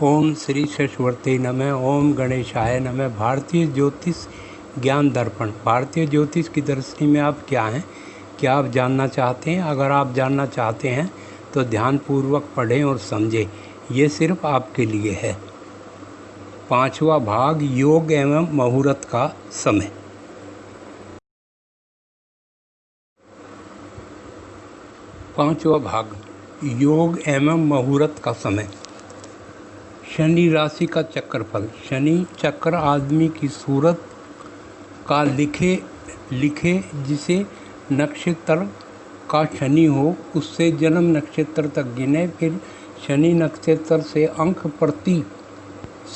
ओम श्री सरस्वती नमः। ओम गणेशाय नमः। भारतीय ज्योतिष ज्ञान दर्पण। भारतीय ज्योतिष की दृष्टि में आप क्या हैं, क्या आप जानना चाहते हैं? अगर आप जानना चाहते हैं तो ध्यानपूर्वक पढ़ें और समझें, ये सिर्फ आपके लिए है। पांचवा भाग, योग एवं मुहूर्त का समय। पांचवा भाग, योग एवं मुहूर्त का समय। शनि राशि का चक्रफल। शनि चक्र आदमी की सूरत का लिखे जिसे नक्षत्र का शनि हो उससे जन्म नक्षत्र तक गिने, फिर शनि नक्षत्र से अंक प्रति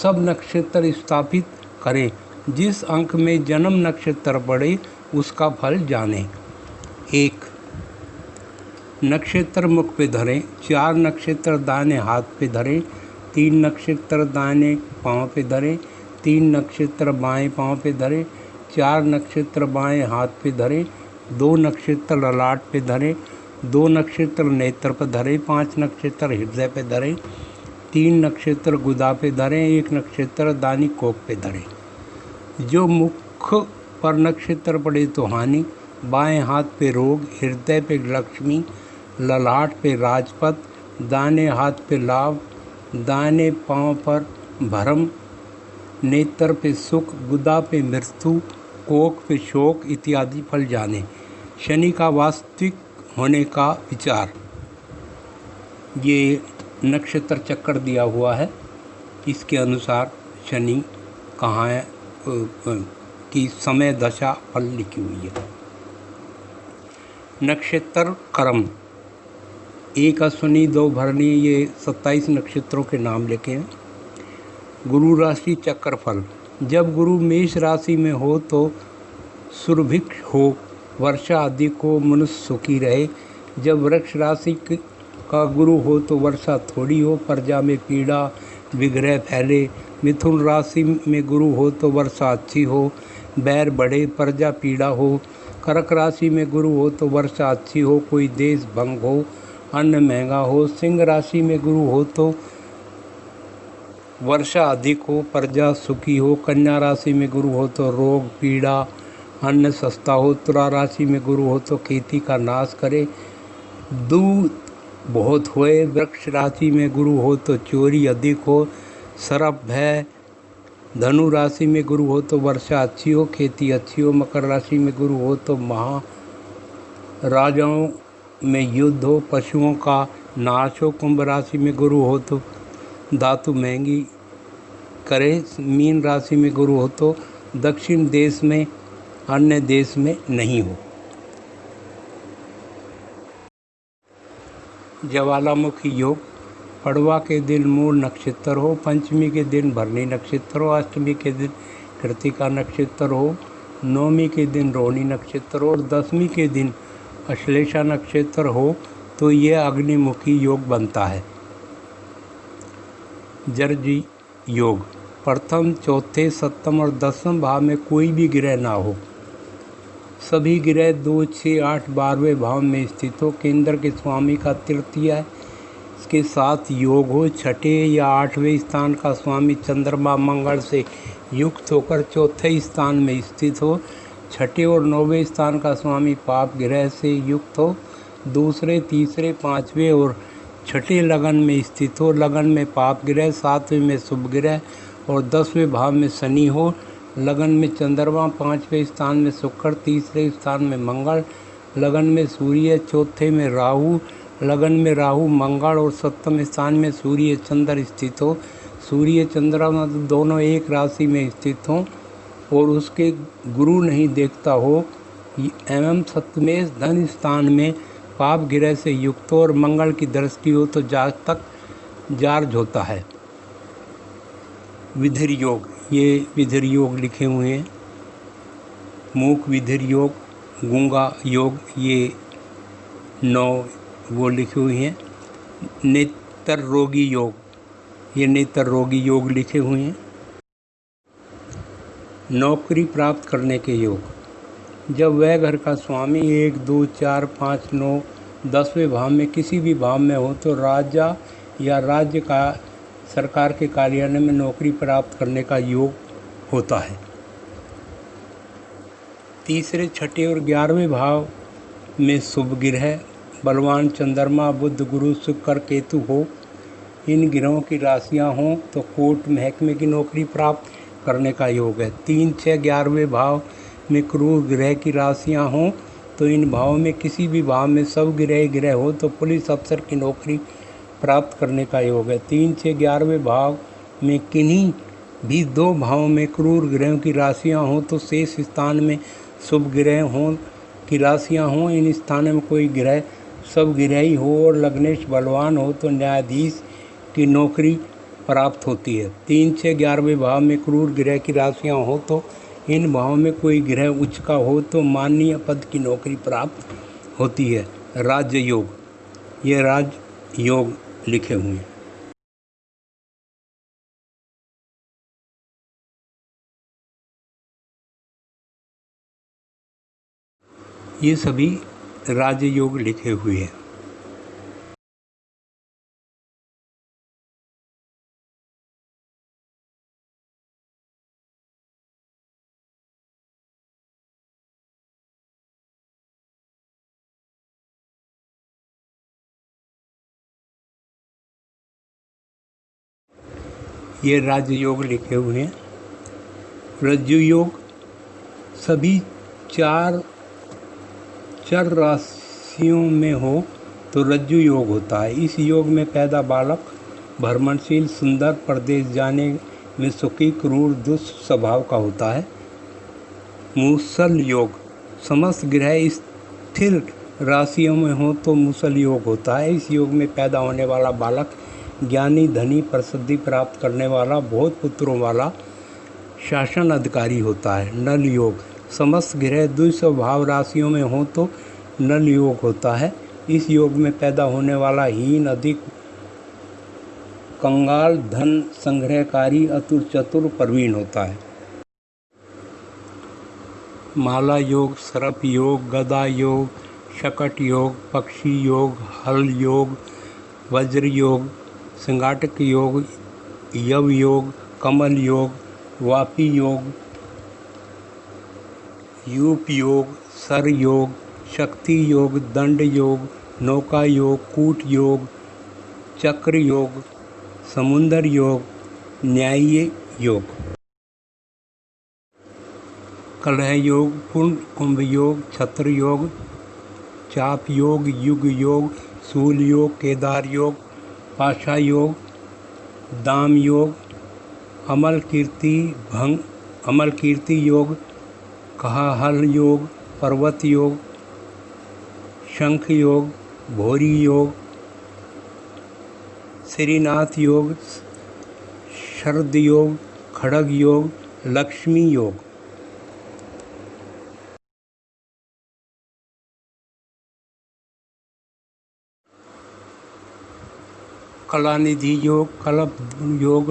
सब नक्षत्र स्थापित करें। जिस अंक में जन्म नक्षत्र पड़े उसका फल जानें। 1. नक्षत्र मुख पे धरें। 4 नक्षत्र दाहिने हाथ पे धरें। 3 नक्षत्र दाहिने पांव पे धरें। 3 नक्षत्र बाएं पांव पे धरें। 4 नक्षत्र बाएं हाथ पे धरें। 2 नक्षत्र ललाट पे धरें। 2 नक्षत्र नेत्र पर धरें। 5 नक्षत्र हृदय पे धरें। 3 नक्षत्र गुदा पे धरें। 1 नक्षत्र दानी कोख पे धरें। जो मुख पर नक्षत्र पड़े तो हानि, बाएं हाथ पे रोग, हृदय पे लक्ष्मी, ललाट पे राजपद, दाहिने हाथ पे लाभ, दाहिने पांव पर भरम, नेत्र पे सुख, गुदा पे मृत्यु, कोख पे शोक इत्यादि फल जाने। शनि का वास्तविक होने का विचार। ये नक्षत्र चक्र दिया हुआ है, इसके अनुसार शनि कहाँ है की समय दशा फल लिखी हुई है। नक्षत्र कर्म। 1 अश्विनी 2 भरणी, ये 27 नक्षत्रों के नाम लिखे हैं। गुरु राशि चक्रफल। जब गुरु मेष राशि में हो तो सुरभिक्ष हो, वर्षा अधिक हो, मनुष्य सुखी रहे। जब वृक्ष राशि का गुरु हो तो वर्षा थोड़ी हो, प्रजा में पीड़ा विग्रह फैले। मिथुन राशि में गुरु हो तो वर्षा अच्छी हो, बैर बढ़े, प्रजा पीड़ा हो। कर्क राशि में गुरु हो तो वर्षा अच्छी हो, कोई देश भंग हो, अन्न महंगा हो। सिंह राशि में गुरु हो तो वर्षा अधिक हो, प्रजा सुखी हो। कन्या राशि में गुरु हो तो रोग पीड़ा, अन्न सस्ता हो। तुला राशि में गुरु हो तो खेती का नाश करे, दूध बहुत होए। वृक्ष राशि में गुरु हो तो चोरी अधिक हो, सरप भय। धनु राशि में गुरु हो तो वर्षा अच्छी हो, खेती अच्छी हो। मकर राशि में गुरु हो तो महाराजाओं में युद्ध हो, पशुओं का नाश हो। कुंभ राशि में गुरु हो तो धातु महंगी करे। मीन राशि में गुरु हो तो दक्षिण देश में अन्य देश में नहीं हो। ज्वालामुखी योग। पड़वा के दिन मूल नक्षत्र हो, पंचमी के दिन भरणी नक्षत्र हो, अष्टमी के दिन कृतिका नक्षत्र हो, नवमी के दिन रोहिणी नक्षत्र हो और 10वीं के दिन अश्लेषा नक्षत्र हो तो ये अग्निमुखी योग बनता है। जर्जी योग। प्रथम, चौथे, सप्तम और 10वें भाव में कोई भी ग्रह ना हो, सभी ग्रह 2, 6, 8, 12वें भाव में स्थित हो। केंद्र के स्वामी का तृतीय के साथ योग हो। छठे या 8वें स्थान का स्वामी चंद्रमा मंगल से युक्त होकर चौथे स्थान में स्थित हो। छठे और 9वें स्थान का स्वामी पाप ग्रह से युक्त हो। दूसरे, तीसरे, 5वें और छठे लगन में स्थित हो। लगन में पाप ग्रह, 7वें में शुभ ग्रह और 10वें भाव में शनि हो। लगन में चंद्रमा, 5वें स्थान में शुक्र, तीसरे स्थान में मंगल, लगन में सूर्य, चौथे में राहु, लगन में राहु मंगल और 7वें स्थान में सूर्य चंद्र स्थित हो। सूर्य चंद्रमा दोनों एक राशि में स्थित हों और उसके गुरु नहीं देखता हो एवं 7वें धन स्थान में पाप ग्रह से युक्त हो और मंगल की दृष्टि हो तो जातक जार्ज होता है। विधिर योग। ये विधिर योग लिखे हुए हैं। मूक विधिर योग, गूंगा योग, ये 9 वो लिखे हुए हैं। नेत्र रोगी योग, ये नेत्र रोगी योग लिखे हुए हैं। नौकरी प्राप्त करने के योग। जब वह घर का स्वामी 1, 2, 4, 5, 9, 10वें भाव में किसी भी भाव में हो तो राजा या राज्य का सरकार के कार्यालय में नौकरी प्राप्त करने का योग होता है। तीसरे, छठे और 11वें भाव में शुभ ग्रह बलवान चंद्रमा, बुध, गुरु, शुक्र, केतु हो, इन ग्रहों की राशियां हों तो कोर्ट महकमे की नौकरी प्राप्त करने का योग है। 3, 6, 11वें भाव में क्रूर ग्रह की राशियां हों तो इन भावों में किसी भी भाव में सब ग्रह हो तो पुलिस अफसर की नौकरी प्राप्त करने का योग है। 3, 6, 11वें भाव में किन्हीं भी 2 भावों में क्रूर ग्रहों की राशियां हों तो शेष स्थान में शुभ ग्रह हों की राशियां हों। इन स्थानों में कोई ग्रह सब ग्रही हो और लग्नेश बलवान हो तो न्यायाधीश की नौकरी प्राप्त होती है। 3, 6, 11वें भाव में क्रूर ग्रह की राशियां हो तो इन भावों में कोई ग्रह उच्च का हो तो माननीय पद की नौकरी प्राप्त होती है। राजयोग, ये राजयोग लिखे हुए हैं। ये सभी राजयोग लिखे हुए हैं। ये राजयोग लिखे हुए हैं। रज्जु योग सभी 4 चर राशियों में हो तो रज्जु योग होता है। इस योग में पैदा बालक भ्रमणशील, सुंदर, प्रदेश जाने में सुखी, क्रूर, दुष्ट स्वभाव का होता है। मूसल योग समस्त ग्रह स्थिर राशियों में हो तो मूसल योग होता है। इस योग में पैदा होने वाला बालक ज्ञानी, धनी, प्रसिद्धि प्राप्त करने वाला, बहुत पुत्रों वाला, शासन अधिकारी होता है। नल योग समस्त ग्रह द्विस्वभाव राशियों में हो तो नल योग होता है। इस योग में पैदा होने वाला हीन, अधिक, कंगाल, धन संग्रहकारी, अतुर, चतुर, प्रवीण होता है। माला योग, सर्प योग, गदा योग, शकट योग, पक्षी योग, हल योग, वज्र योग, सिंगाटक योग, यव योग, कमल योग, वापी योग, यूप योग, सर योग, शक्ति योग, दंड योग, नौका योग, कूट योग, चक्र योग, समुंदर योग, न्यायीय योग, कलह योग, पूर्ण कुंभ योग, छत्र योग, चाप योग, युग योग, शूल योग, केदार योग, पाशा योग, दाम योग, अमल कीर्ति योग, कहा हल योग, पर्वत योग, शंख योग, भोरी योग, श्रीनाथ योग, शरद योग, खड़ग योग, लक्ष्मी योग। कलानिधि योग, कल्प योग,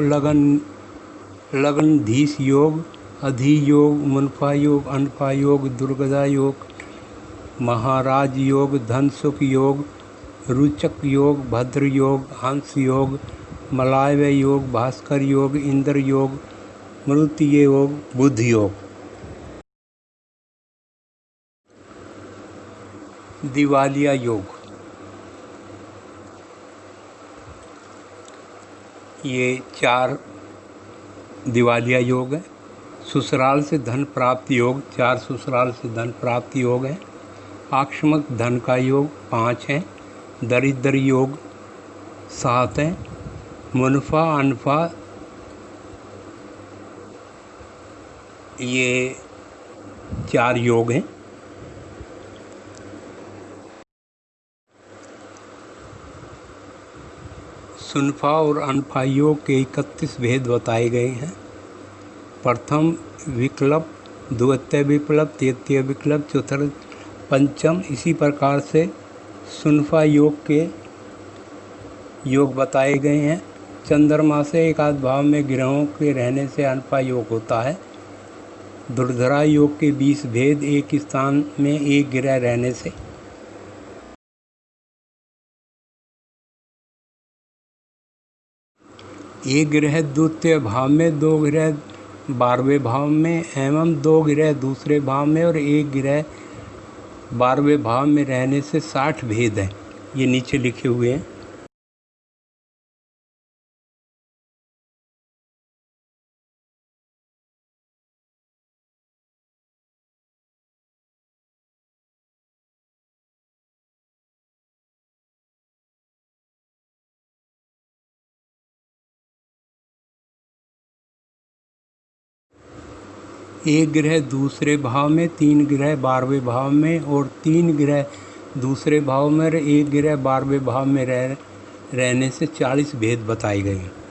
लगनधीश योग, अधि योग, मुनफा योग, अनफा योग, दुर्गदा योग, महाराज योग, धन सुख योग, रुचक योग, भद्र योग, हंस योग, मलायव योग, भास्कर योग, इंद्र योग, मृत्य योग, बुध योग। दिवालिया योग, ये 4 दिवालिया योग है। ससुराल से धन प्राप्ति योग 4 ससुराल से धन प्राप्ति योग है। आकस्मिक धन का योग 5 है। दरिद्र योग 7 है। मुनफा अनफा ये 4 योग हैं। सुनफा और अनफा योग के 31 भेद बताए गए हैं। प्रथम विकल्प, द्वितीय विकल्प, तृतीय विकल्प, चतुर्थ, पंचम। इसी प्रकार से सुनफा योग के योग बताए गए हैं। चंद्रमा से एकाध भाव में ग्रहों के रहने से अनफा योग होता है। दुर्धरा योग के 20 भेद, एक स्थान में एक ग्रह रहने से। एक ग्रह द्वितीय भाव में, 2 ग्रह 12वें भाव में एवं 2 ग्रह दूसरे भाव में और 1 ग्रह 12वें भाव में रहने से 60 भेद हैं। ये नीचे लिखे हुए हैं। एक ग्रह दूसरे भाव में, 3 ग्रह 12वें भाव में और 3 ग्रह दूसरे भाव में और 1 ग्रह 12वें भाव में रहने से 40 भेद बताए गए हैं।